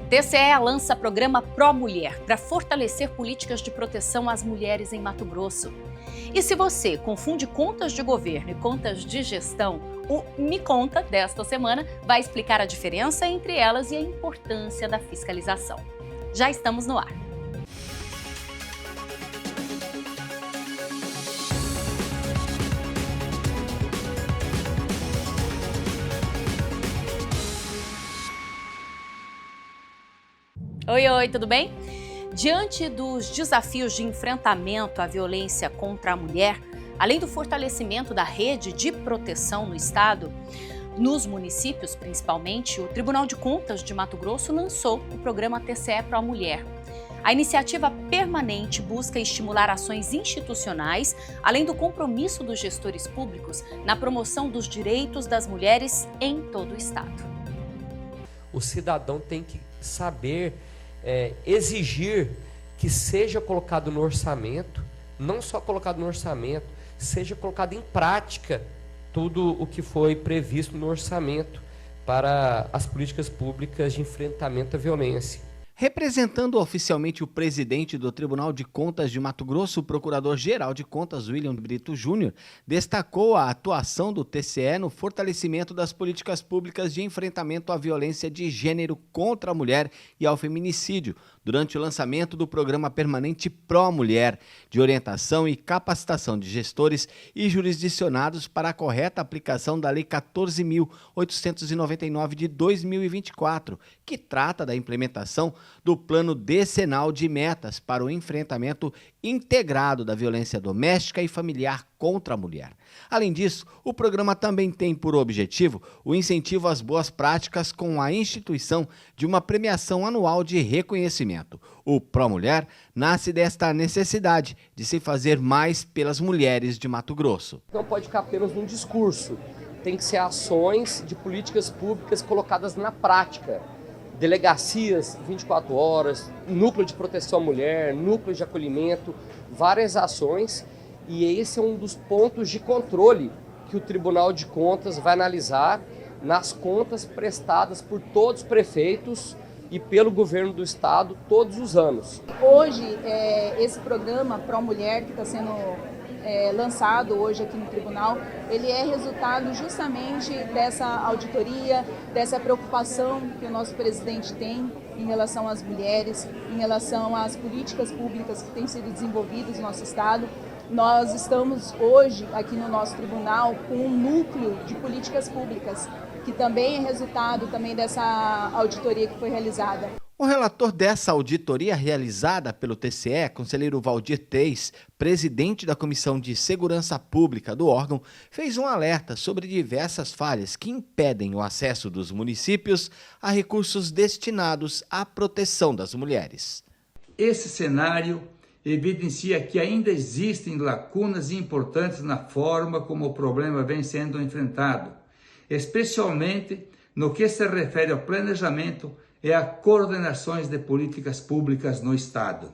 TCE lança programa Pró Mulher para fortalecer políticas de proteção às mulheres em Mato Grosso. E se você confunde contas de governo e contas de gestão, o Me Conta desta semana vai explicar a diferença entre elas e a importância da fiscalização. Já estamos no ar. Oi, tudo bem? Diante dos desafios de enfrentamento à violência contra a mulher, além do fortalecimento da rede de proteção no estado, nos municípios principalmente, o Tribunal de Contas de Mato Grosso lançou o programa TCE Pró Mulher. A iniciativa permanente busca estimular ações institucionais, além do compromisso dos gestores públicos na promoção dos direitos das mulheres em todo o estado. O cidadão tem que saber exigir que seja colocado no orçamento, não só colocado no orçamento, seja colocado em prática tudo o que foi previsto no orçamento para as políticas públicas de enfrentamento à violência. Representando oficialmente o presidente do Tribunal de Contas de Mato Grosso, o Procurador-Geral de Contas, William Brito Júnior, destacou a atuação do TCE no fortalecimento das políticas públicas de enfrentamento à violência de gênero contra a mulher e ao feminicídio, durante o lançamento do programa permanente Pró Mulher, de orientação e capacitação de gestores e jurisdicionados para a correta aplicação da Lei 14.899 de 2024, que trata da implementação do Plano Decenal de Metas para o enfrentamento integrado da violência doméstica e familiar contra a mulher. Além disso, o programa também tem por objetivo o incentivo às boas práticas com a instituição de uma premiação anual de reconhecimento. O Pró Mulher nasce desta necessidade de se fazer mais pelas mulheres de Mato Grosso. Não pode ficar apenas num discurso, tem que ser ações de políticas públicas colocadas na prática. Delegacias 24 horas, núcleo de proteção à mulher, núcleo de acolhimento, várias ações, e esse é um dos pontos de controle que o Tribunal de Contas vai analisar nas contas prestadas por todos os prefeitos e pelo governo do estado todos os anos. Hoje, esse programa Pró Mulher que está sendo lançado hoje aqui no tribunal, ele é resultado justamente dessa auditoria, dessa preocupação que o nosso presidente tem em relação às mulheres, em relação às políticas públicas que têm sido desenvolvidas no nosso estado. Nós estamos hoje aqui no nosso tribunal com um núcleo de políticas públicas, que também é resultado também dessa auditoria que foi realizada. O relator dessa auditoria realizada pelo TCE, conselheiro Valdir Teis, presidente da Comissão de Segurança Pública do órgão, fez um alerta sobre diversas falhas que impedem o acesso dos municípios a recursos destinados à proteção das mulheres. Esse cenário evidencia que ainda existem lacunas importantes na forma como o problema vem sendo enfrentado, especialmente no que se refere ao planejamento e a coordenações de políticas públicas no estado.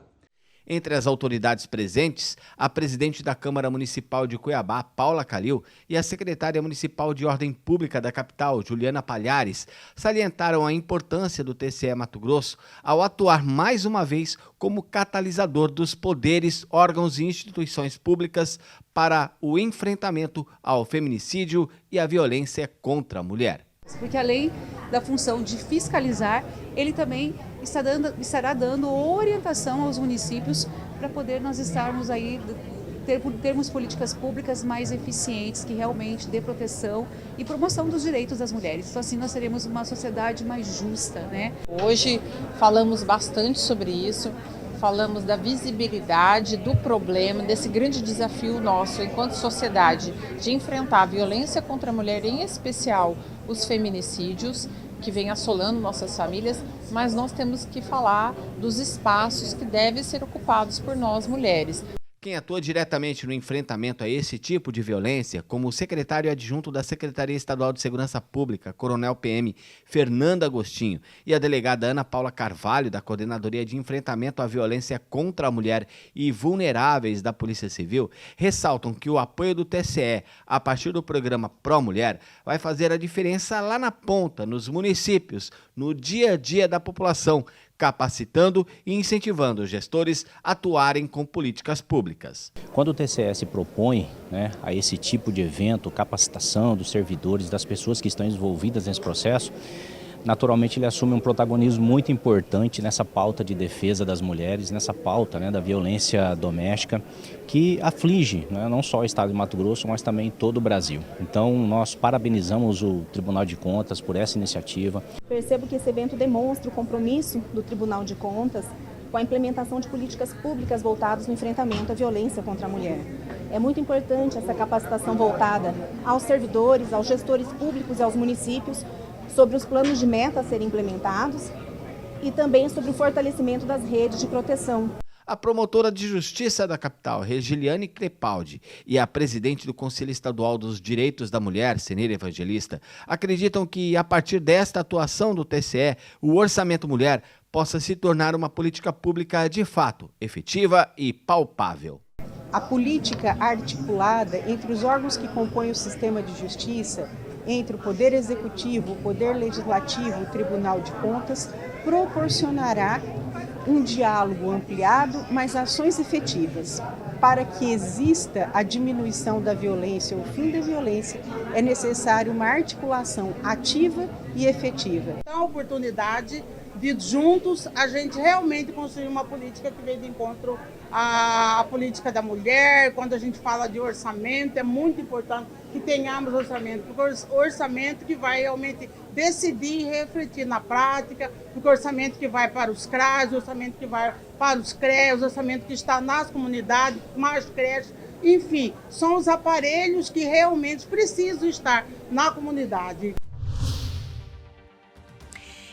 Entre as autoridades presentes, a presidente da Câmara Municipal de Cuiabá, Paula Calil, e a secretária municipal de Ordem Pública da capital, Juliana Palhares, salientaram a importância do TCE Mato Grosso ao atuar mais uma vez como catalisador dos poderes, órgãos e instituições públicas para o enfrentamento ao feminicídio e à violência contra a mulher. Porque além da função de fiscalizar, ele também estará dando orientação aos municípios para poder nós estarmos aí, termos políticas públicas mais eficientes, que realmente dê proteção e promoção dos direitos das mulheres. Então assim nós teremos uma sociedade mais justa, né? Hoje falamos bastante sobre isso. Falamos da visibilidade do problema, desse grande desafio nosso enquanto sociedade de enfrentar a violência contra a mulher, em especial os feminicídios que vem assolando nossas famílias, mas nós temos que falar dos espaços que devem ser ocupados por nós mulheres. Quem atua diretamente no enfrentamento a esse tipo de violência, como o secretário adjunto da Secretaria Estadual de Segurança Pública, Coronel PM Fernando Agostinho, e a delegada Ana Paula Carvalho, da Coordenadoria de Enfrentamento à Violência contra a Mulher e Vulneráveis da Polícia Civil, ressaltam que o apoio do TCE, a partir do programa Pró Mulher, vai fazer a diferença lá na ponta, nos municípios, no dia a dia da população, capacitando e incentivando os gestores a atuarem com políticas públicas. Quando o TCE se propõe, a esse tipo de evento, capacitação dos servidores, das pessoas que estão envolvidas nesse processo, naturalmente ele assume um protagonismo muito importante nessa pauta de defesa das mulheres, nessa pauta da violência doméstica que aflige não só o estado de Mato Grosso, mas também todo o Brasil. Então nós parabenizamos o Tribunal de Contas por essa iniciativa. Percebo que esse evento demonstra o compromisso do Tribunal de Contas com a implementação de políticas públicas voltadas no enfrentamento à violência contra a mulher. É muito importante essa capacitação voltada aos servidores, aos gestores públicos e aos municípios sobre os planos de meta a serem implementados e também sobre o fortalecimento das redes de proteção. A promotora de justiça da capital, Regiliane Crepaldi, e a presidente do Conselho Estadual dos Direitos da Mulher, Senira Evangelista, acreditam que, a partir desta atuação do TCE, o Orçamento Mulher possa se tornar uma política pública de fato, efetiva e palpável. A política articulada entre os órgãos que compõem o sistema de justiça, entre o Poder Executivo, o Poder Legislativo e o Tribunal de Contas, proporcionará um diálogo ampliado, mas ações efetivas. Para que exista a diminuição da violência ou o fim da violência, é necessário uma articulação ativa e efetiva. Então, a oportunidade de juntos a gente realmente construir uma política que vem de encontro à política da mulher. Quando a gente fala de orçamento, é muito importante que tenhamos orçamento, porque orçamento que vai realmente decidir e refletir na prática, porque orçamento que vai para os CRAS, orçamento que vai para os CREAS, orçamento que está nas comunidades, mais creches, enfim, são os aparelhos que realmente precisam estar na comunidade.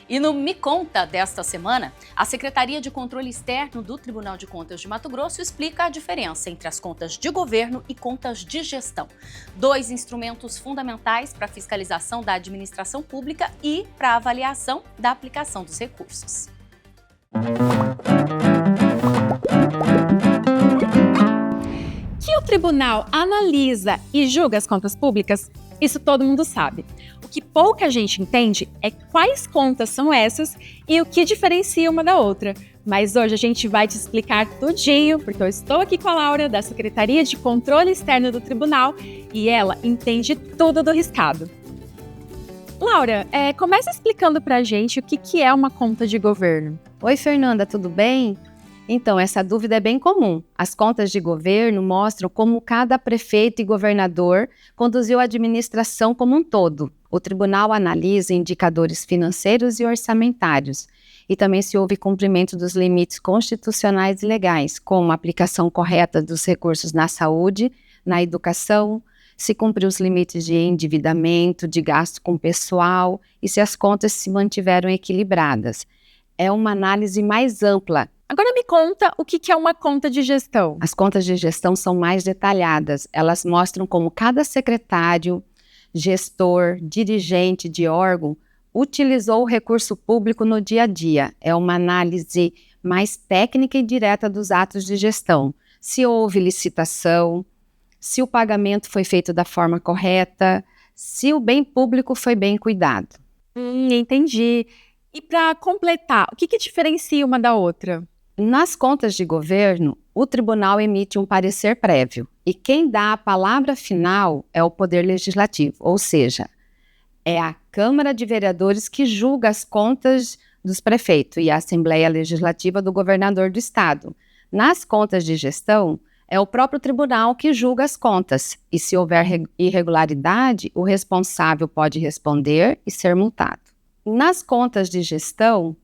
E no Me Conta desta semana, a Secretaria de Controle Externo do Tribunal de Contas de Mato Grosso explica a diferença entre as contas de governo e contas de gestão. 2 instrumentos fundamentais para a fiscalização da administração pública e para a avaliação da aplicação dos recursos. Que o tribunal analisa e julga as contas públicas, isso todo mundo sabe. O que pouca gente entende é quais contas são essas e o que diferencia uma da outra. Mas hoje a gente vai te explicar tudinho, porque eu estou aqui com a Laura, da Secretaria de Controle Externo do Tribunal, e ela entende tudo do riscado. Laura, começa explicando pra gente o que é uma conta de governo. Oi, Fernanda, tudo bem? Então, essa dúvida é bem comum. As contas de governo mostram como cada prefeito e governador conduziu a administração como um todo. O tribunal analisa indicadores financeiros e orçamentários e também se houve cumprimento dos limites constitucionais e legais, como a aplicação correta dos recursos na saúde, na educação, se cumpriu os limites de endividamento, de gasto com pessoal e se as contas se mantiveram equilibradas. É uma análise mais ampla. Agora me conta o que é uma conta de gestão. As contas de gestão são mais detalhadas. Elas mostram como cada secretário, gestor, dirigente de órgão utilizou o recurso público no dia a dia. É uma análise mais técnica e direta dos atos de gestão. Se houve licitação, se o pagamento foi feito da forma correta, se o bem público foi bem cuidado. Entendi. E para completar, o que diferencia uma da outra? Nas contas de governo, o tribunal emite um parecer prévio e quem dá a palavra final é o Poder Legislativo, ou seja, é a Câmara de Vereadores que julga as contas dos prefeitos e a Assembleia Legislativa do governador do estado. Nas contas de gestão, é o próprio tribunal que julga as contas e se houver irregularidade, o responsável pode responder e ser multado. Nas contas de gestão,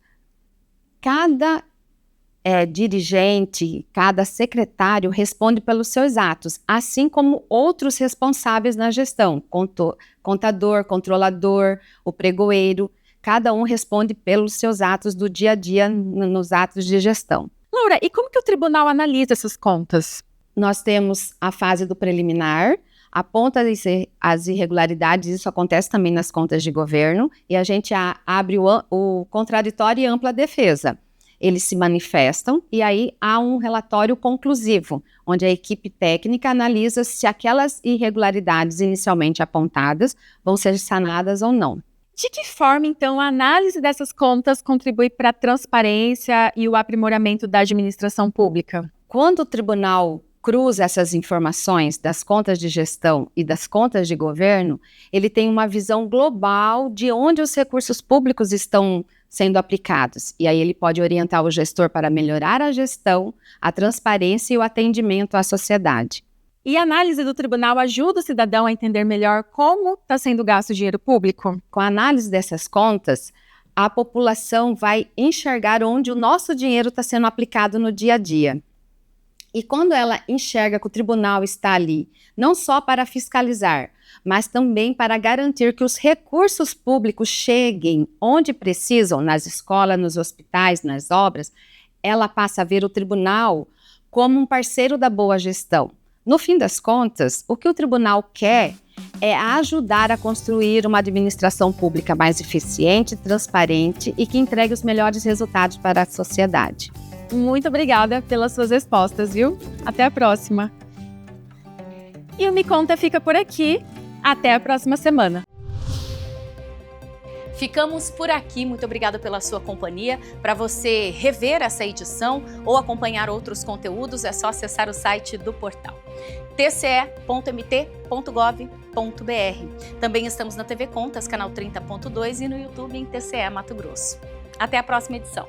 cada dirigente, cada secretário responde pelos seus atos, assim como outros responsáveis na gestão, contador, controlador, o pregoeiro, cada um responde pelos seus atos do dia a dia nos atos de gestão. Laura, e como que o tribunal analisa essas contas? Nós temos a fase do preliminar, aponta as irregularidades, isso acontece também nas contas de governo, e a gente abre o contraditório e ampla defesa. Eles se manifestam e aí há um relatório conclusivo, onde a equipe técnica analisa se aquelas irregularidades inicialmente apontadas vão ser sanadas ou não. De que forma, então, a análise dessas contas contribui para a transparência e o aprimoramento da administração pública? Quando o tribunal cruza essas informações das contas de gestão e das contas de governo, ele tem uma visão global de onde os recursos públicos estão sendo aplicados. E aí ele pode orientar o gestor para melhorar a gestão, a transparência e o atendimento à sociedade. E a análise do tribunal ajuda o cidadão a entender melhor como está sendo gasto o dinheiro público? Com a análise dessas contas, a população vai enxergar onde o nosso dinheiro está sendo aplicado no dia a dia. E quando ela enxerga que o tribunal está ali, não só para fiscalizar, mas também para garantir que os recursos públicos cheguem onde precisam, nas escolas, nos hospitais, nas obras, ela passa a ver o tribunal como um parceiro da boa gestão. No fim das contas, o que o tribunal quer é ajudar a construir uma administração pública mais eficiente, transparente e que entregue os melhores resultados para a sociedade. Muito obrigada pelas suas respostas, viu? Até a próxima. E o Me Conta fica por aqui. Até a próxima semana. Ficamos por aqui, muito obrigada pela sua companhia. Para você rever essa edição ou acompanhar outros conteúdos, é só acessar o site do portal tce.mt.gov.br. Também estamos na TV Contas, canal 30.2 e no YouTube em TCE Mato Grosso. Até a próxima edição.